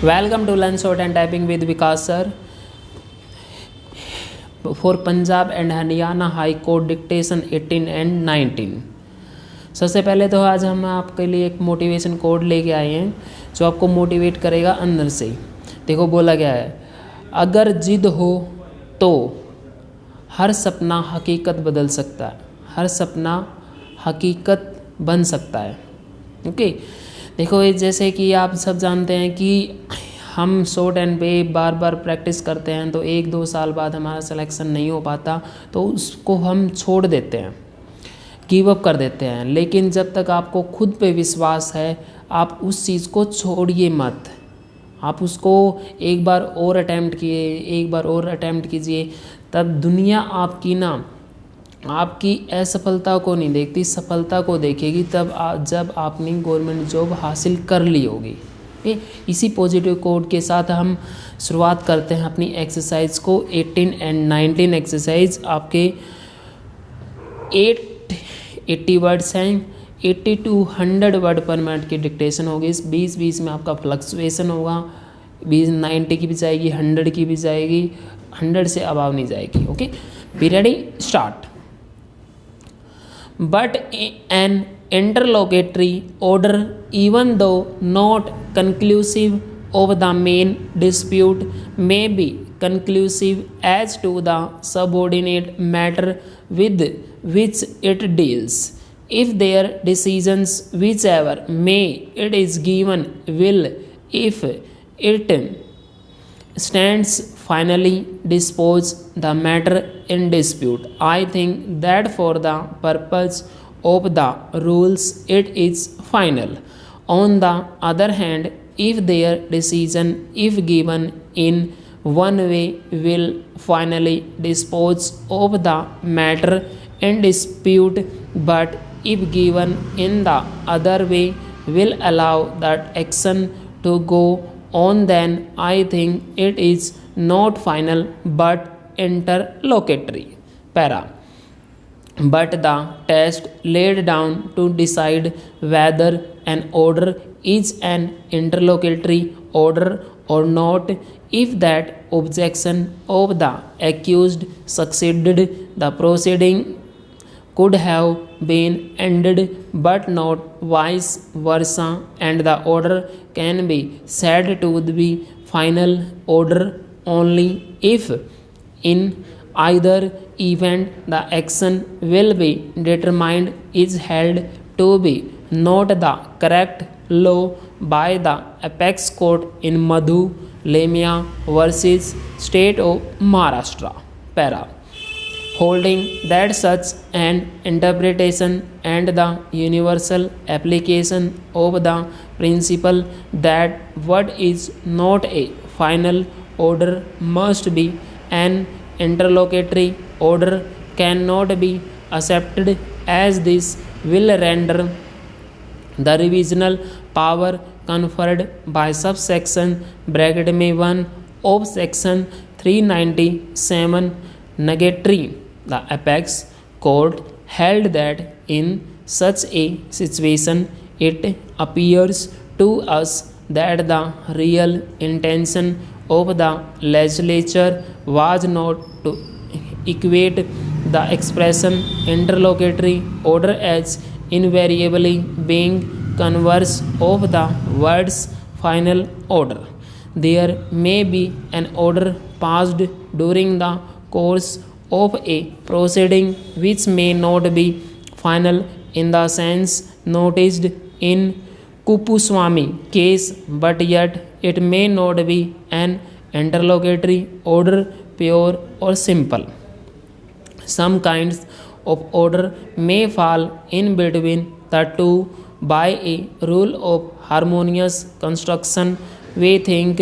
Welcome to Learn Short and Typing with Vikas sir. For Punjab and Haryana High Court Dictation 18 and 19. सबसे पहले तो आज हम आपके लिए एक मोटिवेशन कोड लेके आए हैं जो आपको मोटिवेट करेगा अंदर से। देखो बोला गया है, अगर जिद हो तो हर सपना हकीकत बदल सकता है, हर सपना हकीकत बन सकता है। ओके, देखो ये जैसे कि आप सब जानते हैं कि हम शॉर्ट एंड पे बार बार प्रैक्टिस करते हैं तो 1-2 साल बाद हमारा सिलेक्शन नहीं हो पाता तो उसको हम छोड़ देते हैं, गिव अप कर देते हैं। लेकिन जब तक आपको खुद पे विश्वास है आप उस चीज़ को छोड़िए मत, आप उसको एक बार और अटैम्प्ट कीजिए। तब दुनिया आपकी आपकी असफलता को नहीं देखती, सफलता को देखेगी तब जब आपने गवर्नमेंट जॉब हासिल कर ली होगी। इसी पॉजिटिव कोड के साथ हम शुरुआत करते हैं अपनी एक्सरसाइज को। 18 एंड 19 एक्सरसाइज आपके 80 वर्ड्स हैं, 80 to 100 वर्ड पर मिनट की डिक्टेशन होगी। 20-20 में आपका फ्लक्चुएशन होगा, 90 की भी जाएगी, 100 की भी जाएगी, 100 से अबाव नहीं जाएगी। Okay, be ready, start. But an interlocutory order, even though not conclusive of the main dispute, may be conclusive as to the subordinate matter with which it deals, if their decisions, whichever may it is given, will, if it stands, finally dispose the matter in dispute. I think that for the purpose of the rules it is final. On the other hand, if their decision, if given in one way, will finally dispose of the matter in dispute, but if given in the other way, will allow that action to go on, then I think it is not final but interlocutory. Para. But the test laid down to decide whether an order is an interlocutory order or not, if that objection of the accused succeeded, the proceeding could have been ended but not vice versa, and the order can be said to be final order only if in either event the action will be determined is held to be not the correct law by the apex court in Madhu Lemia versus State of Maharashtra. Para. Holding that such an interpretation and the universal application of the principle that what is not a final order must be an interlocutory order cannot be accepted, as this will render the revisional power conferred by subsection (1) of section 397 negatory. The apex court held that in such a situation it appears to us that the real intention of the legislature was not to equate the expression interlocutory order as invariably being converse of the words final order. There may be an order passed during the course of a proceeding which may not be final in the sense noticed in Kupuswamy case, but yet it may not be an interlocutory order, pure or simple. Some kinds of order may fall in between the two by a rule of harmonious construction. We think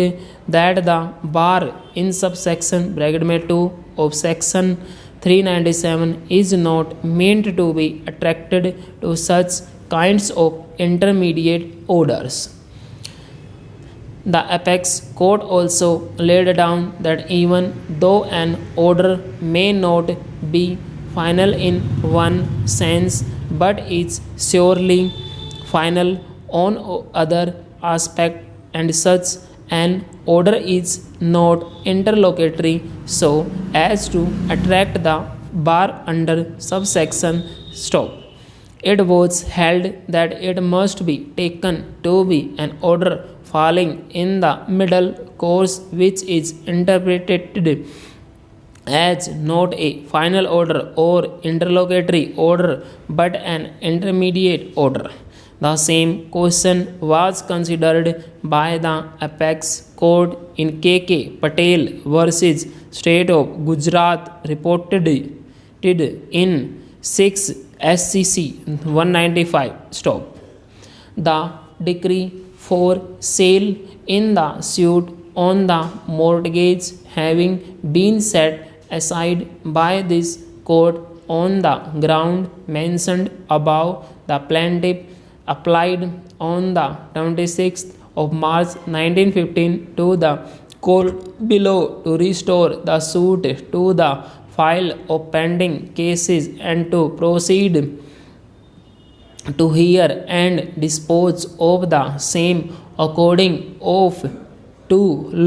that the bar in subsection (2) of section 397 is not meant to be attracted to such kinds of intermediate orders. The apex court also laid down that even though an order may not be final in one sense but is surely final on other aspect, and such An order is not interlocutory so as to attract the bar under subsection stop. It was held that it must be taken to be an order falling in the middle course which is interpreted as not a final order or interlocutory order but an intermediate order. The same question was considered by the apex court in KK Patel versus State of Gujarat reported in 6 SCC 195 stop. The decree for sale in the suit on the mortgage having been set aside by this court on the ground mentioned above, the plaintiff applied on the 26th of March 1915 to the court below to restore the suit to the file of pending cases and to proceed to hear and dispose of the same according to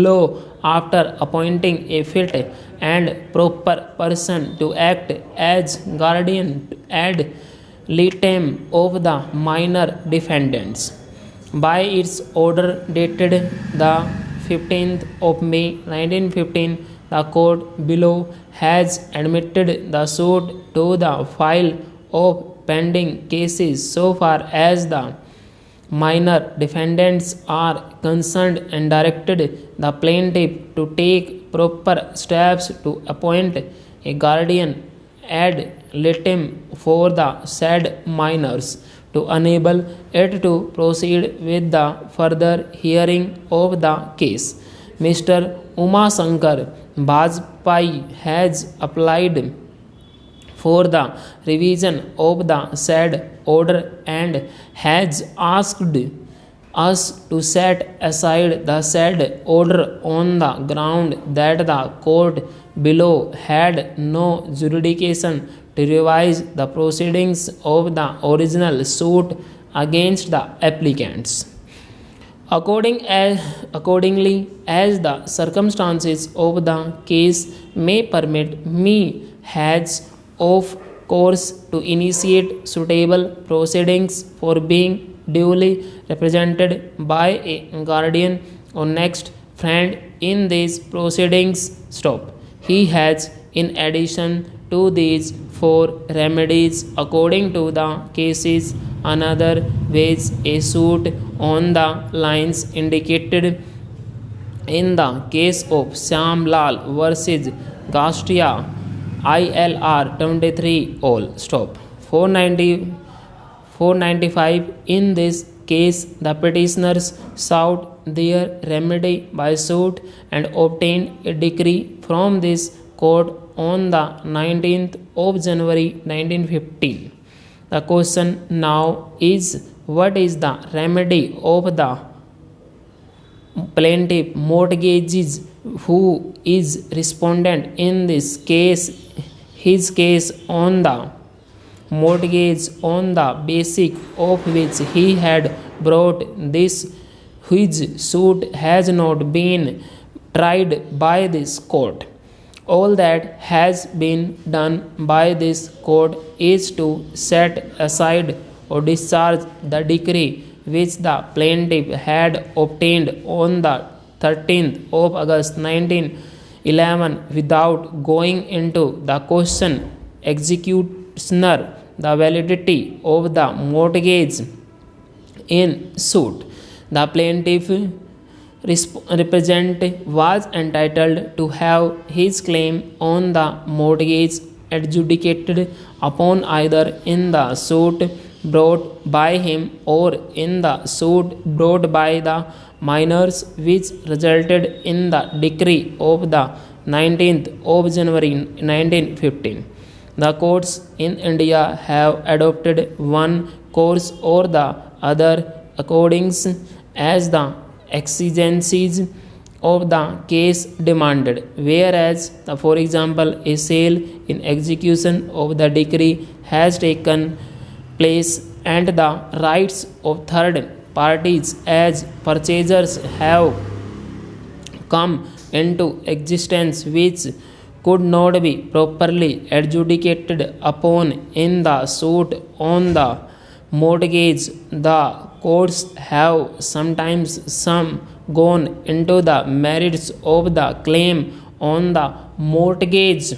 law after appointing a fit and proper person to act as guardian ad litem of the minor defendants. By its order dated the 15th of May 1915, the court below has admitted the suit to the file of pending cases so far as the minor defendants are concerned and directed the plaintiff to take proper steps to appoint a guardian ad litem for the said minors to enable it to proceed with the further hearing of the case. Mr. Uma Shankar Bajpai has applied for the revision of the said order and has asked us to set aside the said order on the ground that the court below had no jurisdiction to revise the proceedings of the original suit against the applicants. Accordingly, as the circumstances of the case may permit, me has of course to initiate suitable proceedings for being duly represented by a guardian or next friend in these proceedings. Stop. He has, in addition to these four remedies, according to the cases, another ways a suit on the lines indicated in the case of Syam Lal versus Gastia ILR 23 all. Stop. 495. In this case, the petitioners sought their remedy by suit and obtained a decree from this court on the 19th of January 1915. The question now is, what is the remedy of the plaintiff mortgagees who is respondent in this case? His case on the mortgage on the basis of which he had brought this his suit has not been tried by this court. All that has been done by this court is to set aside or discharge the decree which the plaintiff had obtained on the 13th of August 1911 without going into the question executioner the validity of the mortgage in suit. The plaintiff representative was entitled to have his claim on the mortgage adjudicated upon either in the suit brought by him or in the suit brought by the minors, which resulted in the decree of the 19th of January 1915. The courts in India have adopted one course or the other according as the exigencies of the case demanded, whereas for example a sale in execution of the decree has taken place and the rights of third parties as purchasers have come into existence which could not be properly adjudicated upon in the suit on the mortgage. The courts have sometimes gone into the merits of the claim on the mortgage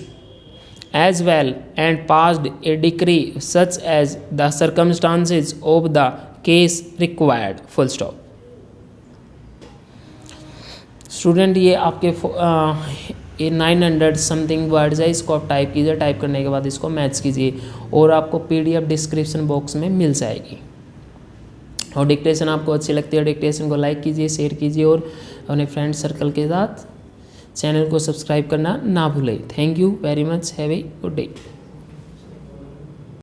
as well and passed a decree such as the circumstances of the case required. Full stop. Student ये आपके ये 900 something words है, इसको आप type कीजिए, type करने के बाद इसको मैच कीजिए और आपको पीडीएफ डिस्क्रिप्शन बॉक्स में मिल जाएगी। और डिक्टेशन आपको अच्छी लगती है, डिक्टेशन को लाइक कीजिए, शेयर कीजिए और अपने फ्रेंड सर्कल के साथ चैनल को सब्सक्राइब करना ना भूलें। Thank you very much, have a good day.